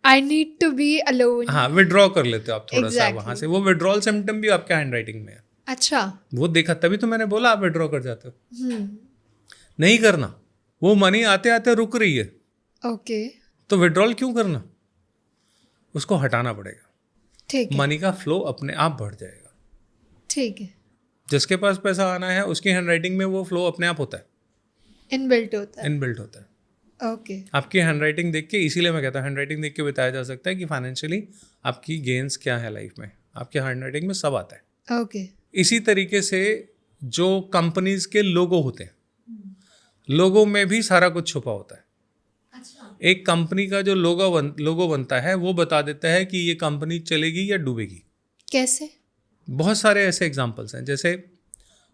I need to be alone. हाँ, विड्रॉ कर लेते हो आप थोड़ा सा वहाँ से। वो विड्रॉल सिम्टम भी आपके हैंड राइटिंग में है। अच्छा। वो देखा, तभी तो मैंने बोला आप विड्रॉ कर जाते हो। नहीं करना, वो मनी आते आते रुक रही है। ओके। तो विड्रॉल क्यों करना, उसको हटाना पड़ेगा। ठीक है। मनी का फ्लो अपने आप बढ़ जाएगा। ठीक है। जिसके पास पैसा आना है उसकी हैंड राइटिंग में वो फ्लो अपने आप होता है, इनबिल्ट होता है। इनबिल्ट होता है। ओके। आपकी हैंड राइटिंग देख के, इसीलिए मैं कहता हूँ हैंड राइटिंग देख के बताया जा सकता है कि फाइनेंशियली आपकी गेन्स क्या है लाइफ में। आपके हैंड राइटिंग में सब आता है। ओके। इसी तरीके से जो कंपनीज के लोगो होते हैं, लोगो में भी सारा कुछ छुपा होता है। अच्छा। एक कंपनी का जो लोगो बनता है वो बता देता है कि ये कंपनी चलेगी या डूबेगी। कैसे? बहुत सारे ऐसे एग्जांपल्स हैं। जैसे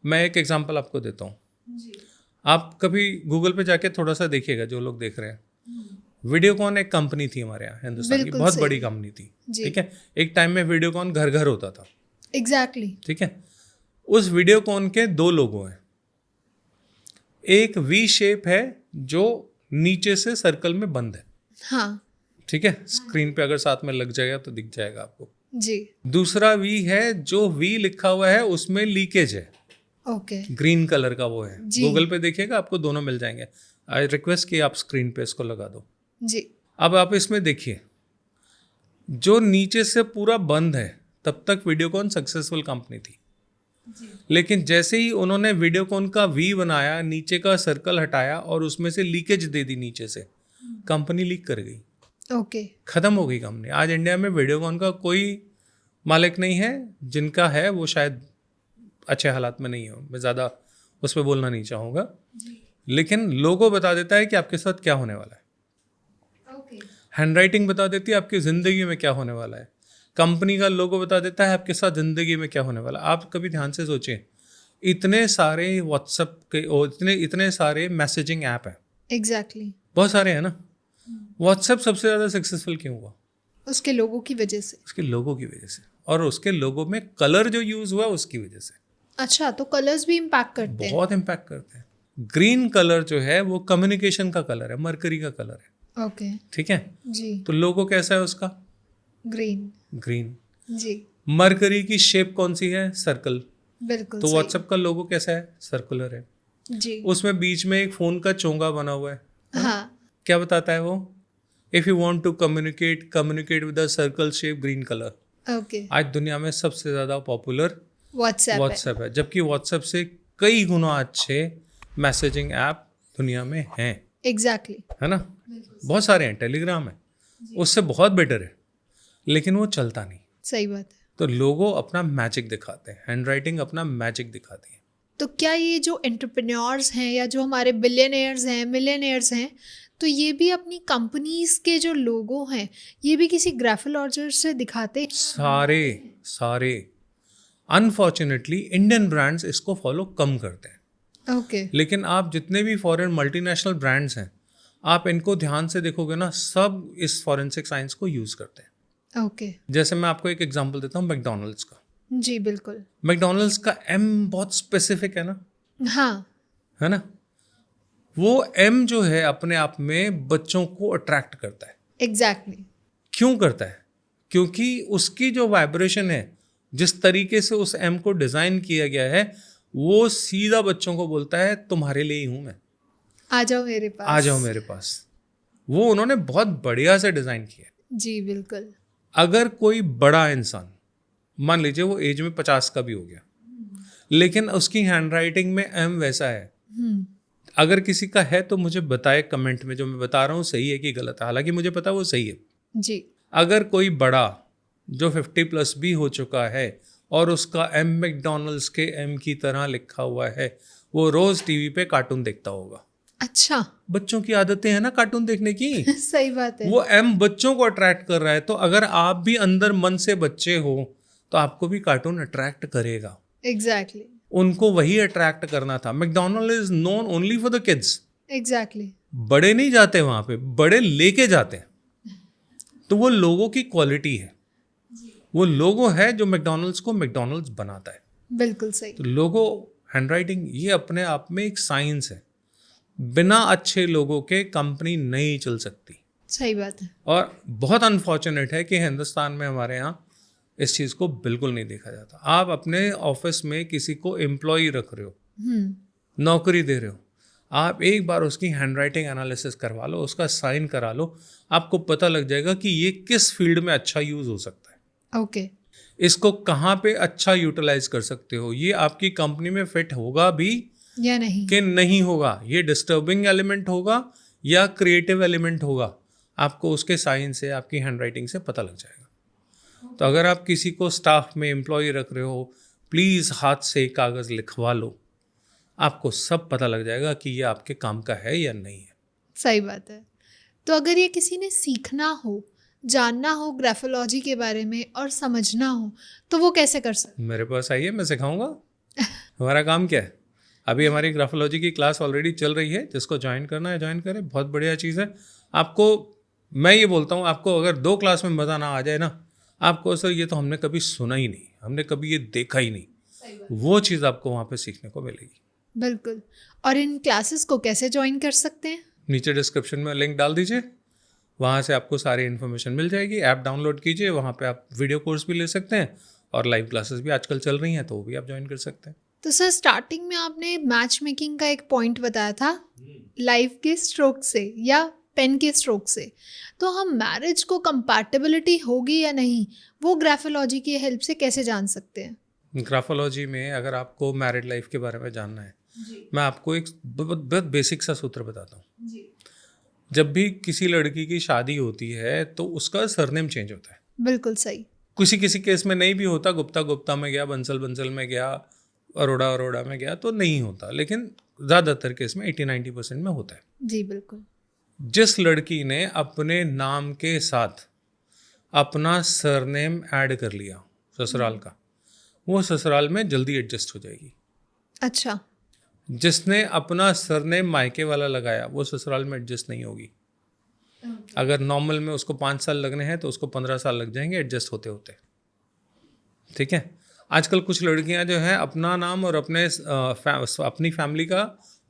मैं एक एग्जांपल आपको देता हूँ, आप कभी गूगल पे जाके थोड़ा सा देखिएगा, जो लोग देख रहे हैं। वीडियोकॉन एक कंपनी थी हमारे यहाँ हिंदुस्तान की, बहुत बड़ी कंपनी थी। ठीक है, एक टाइम में वीडियोकॉन घर घर होता था। एग्जैक्टली। ठीक है, उस वीडियोकॉन के 2 लोगो हैं। एक वी शेप है जो नीचे से सर्कल में बंद है। हाँ। ठीक है, स्क्रीन पे अगर साथ में लग जाएगा तो दिख जाएगा आपको जी। दूसरा वी है जो वी लिखा हुआ है उसमें लीकेज है। ओके। ग्रीन कलर का वो है। गूगल पे देखिएगा आपको दोनों मिल जाएंगे। आई रिक्वेस्ट कि आप स्क्रीन पे इसको लगा दो जी। अब आप इसमें देखिए, जो नीचे से पूरा बंद है तब तक वीडियोकॉन सक्सेसफुल कंपनी थी। लेकिन जैसे ही उन्होंने वीडियोकॉन का वी बनाया, नीचे का सर्कल हटाया और उसमें से लीकेज दे दी नीचे से, कंपनी लीक कर गई। ओके। खत्म हो गई कंपनी। आज इंडिया में वीडियोकॉन का कोई मालिक नहीं है, जिनका है वो शायद अच्छे हालात में नहीं हो। मैं ज़्यादा उस पर बोलना नहीं चाहूँगा, लेकिन लोगो बता देता है कि आपके साथ क्या होने वाला है। हैंडराइटिंग बता देती है आपकी ज़िंदगी में क्या होने वाला है। कंपनी का लोगो बता देता है आपके साथ ज़िंदगी में क्या होने वाला है। आप कभी ध्यान से सोचें, इतने सारे व्हाट्सएप के और इतने सारे मैसेजिंग ऐप हैं, एग्जैक्टली बहुत सारे हैं ना। व्हाट्सएप सबसे ज़्यादा सक्सेसफुल क्यों हुआ? उसके लोगों की वजह से। उसके लोगों की वजह से, और उसके लोगों में कलर जो यूज़ हुआ उसकी वजह से। अच्छा, तो कलर्स भी इम्पैक्ट करते हैं। बहुत इम्पैक्ट करते हैं। ग्रीन कलर जो है वो कम्युनिकेशन का कलर है, मरकरी का कलर है, ओके ठीक है। जी। तो लोगो कैसा है उसका? ग्रीन। ग्रीन। जी मरकरी की शेप कौन सी है? सर्कल। बिल्कुल तो सही। व्हाट्सएप का लोगो कैसा है? सर्कुलर है। जी उसमें बीच में एक फोन का चोंगा बना हुआ है। हाँ क्या बताता है वो? If you want to communicate with a circle shape green colour. Okay. आज दुनिया में सबसे ज़्यादा पॉपुलर व्हाट्सएप है। व्हाट्सएप है, जबकि व्हाट्सएप से कई गुना अच्छे मैसेजिंग ऐप दुनिया में हैं, एग्जैक्टली। है ना। बहुत सारे हैं, टेलीग्राम है, उससे बहुत बेटर है, लेकिन वो चलता नहीं। सही बात है। तो लोगो अपना मैजिक दिखाते हैं, हैंडराइटिंग अपना मैजिक दिखाती है। तो क्या ये जो एंटरप्रेन्योर्स हैं या जो हमारे बिलियनियर्स हैं, मिलियनियर्स हैं, तो ये भी अपनी कंपनीज के जो लोगो हैं ये भी किसी ग्राफोलॉजर से दिखाते हैं? सारे अनफॉर्चुनेटली इंडियन ब्रांड्स इसको फॉलो कम करते हैं। ओके लेकिन आप जितने भी फॉरेन मल्टीनेशनल ब्रांड्स हैं, आप इनको ध्यान से देखोगे ना, सब इस फॉरेंसिक साइंस को यूज़ करते हैं। ओके जैसे मैं आपको एक एग्जांपल देता हूँ मैकडोनल्ड्स का। जी बिल्कुल। मैकडोनल्ड्स का एम बहुत स्पेसिफिक है ना, हाँ है ना। वो एम जो है अपने आप में बच्चों को अट्रैक्ट करता है। एग्जैक्टली। क्यों करता है? क्योंकि उसकी जो वाइब्रेशन है, जिस तरीके से उस एम को डिज़ाइन किया गया है, वो सीधा बच्चों को बोलता है तुम्हारे लिए ही हूँ मैं, आ जाओ मेरे पास। आ जाओ मेरे पास। वो उन्होंने बहुत बढ़िया से डिज़ाइन किया है। जी बिल्कुल। अगर कोई बड़ा इंसान, मान लीजिए वो एज में 50 का भी हो गया, लेकिन उसकी हैंडराइटिंग में एम वैसा है, अगर किसी का है तो मुझे बताए कमेंट में, जो मैं बता रहा हूँ सही है कि गलत है। हालांकि मुझे पता है वो सही है। जी अगर कोई बड़ा जो 50+ भी हो चुका है और उसका एम मैकडोनल्ड्स के एम की तरह लिखा हुआ है, वो रोज टीवी पे कार्टून देखता होगा। अच्छा बच्चों की आदतें हैं ना कार्टून देखने की। सही बात है। वो एम बच्चों को अट्रैक्ट कर रहा है, तो अगर आप भी अंदर मन से बच्चे हो तो आपको भी कार्टून अट्रैक्ट करेगा। एग्जैक्टली उनको वही अट्रैक्ट करना था। McDonald is known only for the kids. Exactly. बड़े नहीं जाते वहां पे, बड़े लेके जाते हैं। तो वो लोगों की क्वालिटी है, वो लोगो है जो मैकडोनल्ड्स को मैकडोनल्ड्स बनाता है। बिल्कुल सही। तो लोगो हैंडराइटिंग ये अपने आप में एक साइंस है। बिना अच्छे लोगों के कंपनी नहीं चल सकती। सही बात है। और बहुत अनफॉर्चुनेट है कि हिंदुस्तान में हमारे यहाँ इस चीज़ को बिल्कुल नहीं देखा जाता। आप अपने ऑफिस में किसी को एम्प्लॉय रख रहे हो, नौकरी दे रहे हो, आप एक बार उसकी हैंडराइटिंग एनालिसिस करवा लो, उसका साइन करा लो, आपको पता लग जाएगा कि ये किस फील्ड में अच्छा यूज़ हो सकता है। ओके। इसको कहाँ पे अच्छा यूटिलाइज कर सकते हो, ये आपकी कंपनी में फिट होगा भी या नहीं कि नहीं होगा, ये डिस्टर्बिंग एलिमेंट होगा या क्रिएटिव एलिमेंट होगा, आपको उसके साइन से, आपकी हैंडराइटिंग से पता लग जाएगा। तो अगर आप किसी को स्टाफ में एम्प्लॉय रख रहे हो, प्लीज़ हाथ से कागज़ लिखवा लो, आपको सब पता लग जाएगा कि ये आपके काम का है या नहीं है। सही बात है। तो अगर ये किसी ने सीखना हो, जानना हो ग्राफोलॉजी के बारे में और समझना हो, तो वो कैसे कर सकते? मेरे पास आइए, मैं सिखाऊंगा। हमारा काम क्या है? अभी हमारी ग्राफोलॉजी की क्लास ऑलरेडी चल रही है, जिसको ज्वाइन करना है ज्वाइन करें, बहुत बढ़िया चीज़ है। आपको मैं ये बोलता हूँ, आपको अगर 2 क्लास में मज़ा ना आ जाए ना, आपको सर ये तो हमने कभी सुना ही नहीं, हमने कभी ये देखा ही नहीं, वो चीज़ आपको वहाँ पे सीखने को मिलेगी। बिल्कुल। और इन क्लासेस को कैसे ज्वाइन कर सकते हैं? नीचे डिस्क्रिप्शन में लिंक डाल दीजिए, वहाँ से आपको सारी इन्फॉर्मेशन मिल जाएगी। ऐप डाउनलोड कीजिए, वहाँ पे आप वीडियो कोर्स भी ले सकते हैं और लाइव क्लासेस भी आजकल चल रही हैं, तो वो भी आप ज्वाइन कर सकते हैं। तो सर स्टार्टिंग में आपने मैच मेकिंग का एक पॉइंट बताया था, लाइफ के स्ट्रोक से या पेन के स्ट्रोक से, तो हम मैरिज को कंपैटिबिलिटी होगी या नहीं, वो ग्राफोलॉजी की हेल्प से कैसे जान सकते हैं? ग्राफोलॉजी में अगर आपको मैरिड लाइफ के बारे में जानना है, मैं आपको एक बहुत बेसिक सा सूत्र बताता हूँ। जब भी किसी लड़की की शादी होती है तो उसका सरनेम चेंज होता है। बिल्कुल सही। किसी किसी केस में नहीं भी होता, गुप्ता गुप्ता में गया, बंसल बंसल में गया, अरोड़ा में गया तो नहीं होता, लेकिन ज़्यादातर केस में 80-90% में होता है। जी बिल्कुल। जिस लड़की ने अपने नाम के साथ अपना सरनेम ऐड कर लिया ससुराल का, वो ससुराल में जल्दी एडजस्ट हो जाएगी। अच्छा। जिसने अपना सरनेम मायके वाला लगाया वो ससुराल में एडजस्ट नहीं होगी। अगर नॉर्मल में उसको 5 साल लगने हैं तो उसको 15 साल लग जाएंगे एडजस्ट होते होते। ठीक है। आजकल कुछ लड़कियां जो हैं अपना नाम और अपनी फैमिली का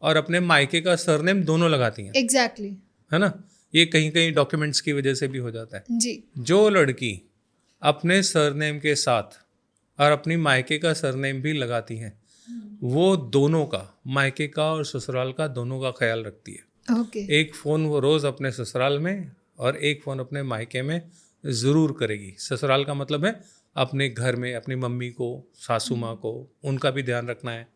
और अपने मायके का सरनेम दोनों लगाती हैं। एग्जैक्टली। है ना। ये कहीं कहीं डॉक्यूमेंट्स की वजह से भी हो जाता है। जी। जो लड़की अपने सरनेम के साथ और अपनी मायके का सरनेम भी लगाती हैं, वो दोनों का, मायके का और ससुराल का, दोनों का ख्याल रखती है। ओके। एक फ़ोन वो रोज़ अपने ससुराल में और एक फ़ोन अपने मायके में ज़रूर करेगी। ससुराल का मतलब है अपने घर में अपनी मम्मी को, सासू माँ को, उनका भी ध्यान रखना है,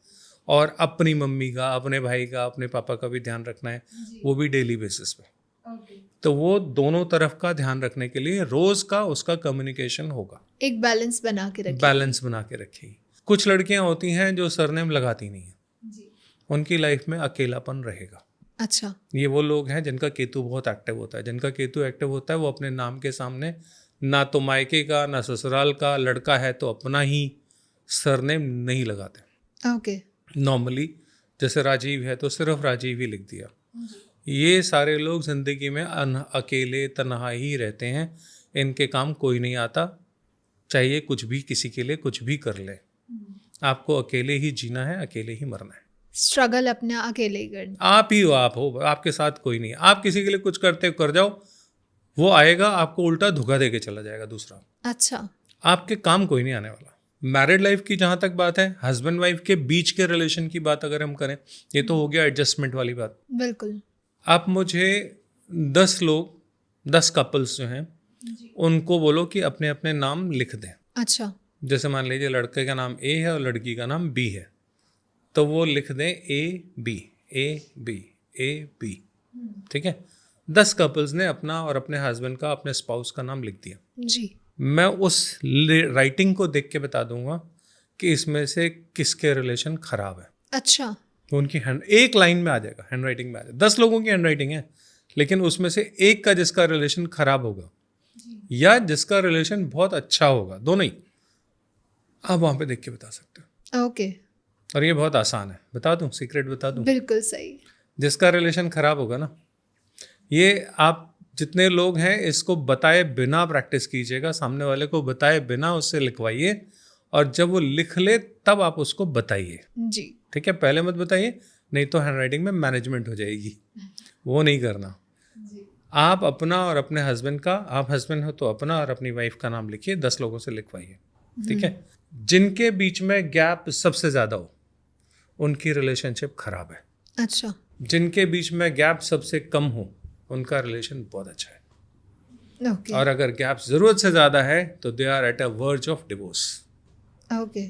और अपनी मम्मी का, अपने भाई का, अपने पापा का भी ध्यान रखना है, वो भी डेली बेसिस पे। तो वो दोनों तरफ का ध्यान रखने के लिए रोज़ का उसका कम्युनिकेशन होगा। एक बैलेंस बना के रखेगी। कुछ लड़कियां होती हैं जो सरनेम लगाती नहीं है, उनकी लाइफ में अकेलापन रहेगा। अच्छा। ये वो लोग हैं जिनका केतु बहुत एक्टिव होता है। जिनका केतु एक्टिव होता है वो अपने नाम के सामने ना तो मायके का ना ससुराल का, लड़का है तो अपना ही सरनेम नहीं लगाते। ओके। नॉर्मली जैसे राजीव है तो सिर्फ राजीव ही लिख दिया। ये सारे लोग जिंदगी में अकेले तन्हा ही रहते हैं। इनके काम कोई नहीं आता, चाहिए कुछ भी किसी के लिए कुछ भी कर ले। आपको अकेले ही जीना है, अकेले ही मरना है। स्ट्रगल अपना अकेले ही करना। आप ही हो, आपके साथ कोई नहीं। आप किसी के लिए कुछ करते कर जाओ, वो आएगा आपको उल्टा धोखा दे के चला जाएगा दूसरा। अच्छा। आपके काम कोई नहीं आने वाला। मैरिड लाइफ की जहाँ तक बात है, हस्बैंड वाइफ के बीच के रिलेशन की बात अगर हम करें, ये तो हो गया एडजस्टमेंट वाली बात। बिल्कुल। आप मुझे 10 कपल्स जो हैं उनको बोलो कि अपने अपने नाम लिख दें। अच्छा। जैसे मान लीजिए लड़के का नाम ए है और लड़की का नाम बी है, तो वो लिख दें A B A B A B. ठीक है। 10 कपल्स ने अपना और अपने हस्बैंड का, अपने स्पाउस का नाम लिख दिया। जी। मैं उस राइटिंग को देख के बता दूंगा कि इसमें से किसके रिलेशन खराब है। अच्छा। तो उनकी एक लाइन में आ जाएगा, हैंड राइटिंग में आ जाएगा। 10 लोगों की हैंड राइटिंग है, लेकिन उसमें से एक का जिसका रिलेशन खराब होगा या जिसका रिलेशन बहुत अच्छा होगा, दोनों ही, आप वहां पे देख के बता सकते हो। ओके। और ये बहुत आसान है, बता दूं, सीक्रेट बता दूं। बिल्कुल सही। जिसका रिलेशन खराब होगा ना, ये आप जितने लोग हैं इसको बताए बिना प्रैक्टिस कीजिएगा, सामने वाले को बताए बिना उससे लिखवाइए, और जब वो लिख ले तब आप उसको बताइए। जी। ठीक है। पहले मत बताइए, नहीं तो हैंड राइटिंग में मैनेजमेंट हो जाएगी। वो नहीं करना। आप अपना और अपने हस्बैंड का, आप हस्बैंड हो तो अपना और अपनी वाइफ का नाम लिखिए, 10 लोगों से लिखवाइए। ठीक है। जिनके बीच में गैप सबसे ज़्यादा हो उनकी रिलेशनशिप खराब है। अच्छा। जिनके बीच में गैप सबसे कम हो उनका रिलेशन बहुत अच्छा है। ओके। और अगर गैप ज़रूरत से ज़्यादा है तो they are at a verge of divorce. Okay.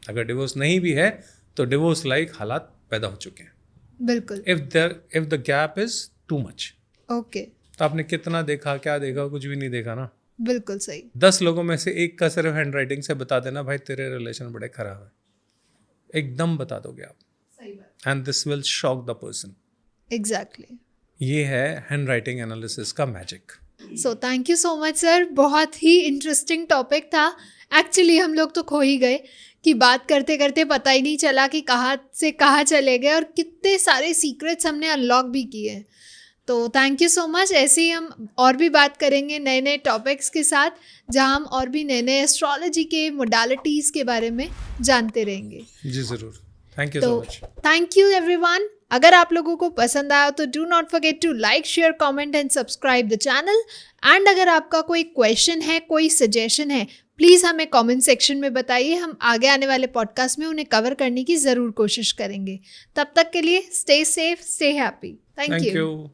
अगर डिवोर्स नहीं भी है तो डिवोर्स लाइक हालात पैदा हो चुके हैं। बिल्कुल। If the gap is too much. Okay. तो आपने कितना देखा, क्या देखा, कुछ भी नहीं देखा ना। बिल्कुल सही। 10 लोगों में से एक का सिर्फ हैंड राइटिंग से बता देना, भाई तेरे रिलेशन बड़े खराब है, एकदम बता दोगे आप। सही बात। And this will shock the person. Exactly. ये है हैंड राइटिंग एनालिसिस का magic. So thank you so much sir, बहुत ही इंटरेस्टिंग टॉपिक था। एक्चुअली हम लोग तो खो ही गए कि बात करते करते पता ही नहीं चला कि कहाँ से कहाँ चले गए, और कितने सारे सीक्रेट्स हमने अनलॉक भी किए। तो थैंक यू सो मच। ऐसे ही हम और भी बात करेंगे नए नए टॉपिक्स के साथ, जहाँ हम और भी नए नए एस्ट्रोलॉजी के मोडालिटीज़ के बारे में जानते रहेंगे। जी ज़रूर। Thank you so much. Thank you everyone. अगर आप लोगों को पसंद आया तो do not forget to like, share, comment and subscribe the channel. And अगर आपका कोई क्वेश्चन है, कोई सजेशन है, प्लीज़ हमें कमेंट सेक्शन में बताइए। हम आगे आने वाले पॉडकास्ट में उन्हें कवर करने की ज़रूर कोशिश करेंगे। तब तक के लिए stay safe, stay happy. Thank you.